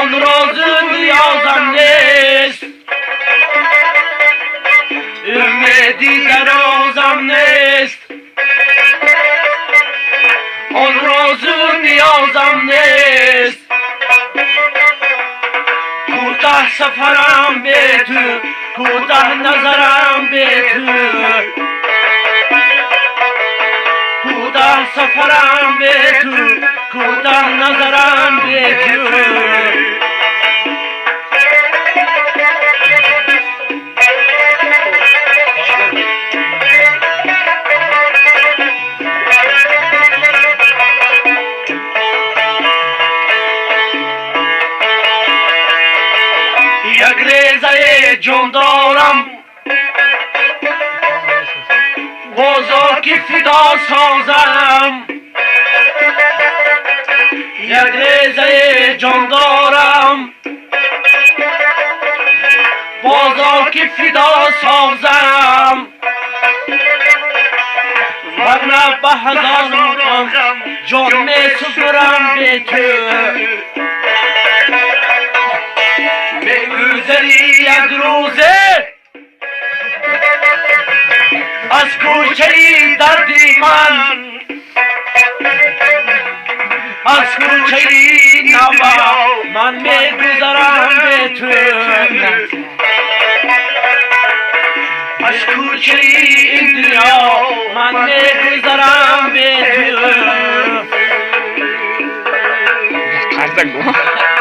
آن روز نیازم نیست، امیدی در روزم نیست، آن روز نیازم نیست. کوتاه سفرم به تو، کوتاه نظرم به تو، کوتاه سفرم به تو، کوتاه نظرم به تو. یک ریزه جان دارم بازار که فدا سازم، یک ریزه جان دارم بازار که فدا سازم، ورنه به هزاران جان می سپرم به تو. میگذری یک روزه از کوچه دردی من، از کوچه نوا من میگذرم به تو، از کوچه این دنیا من میگذرم به تو.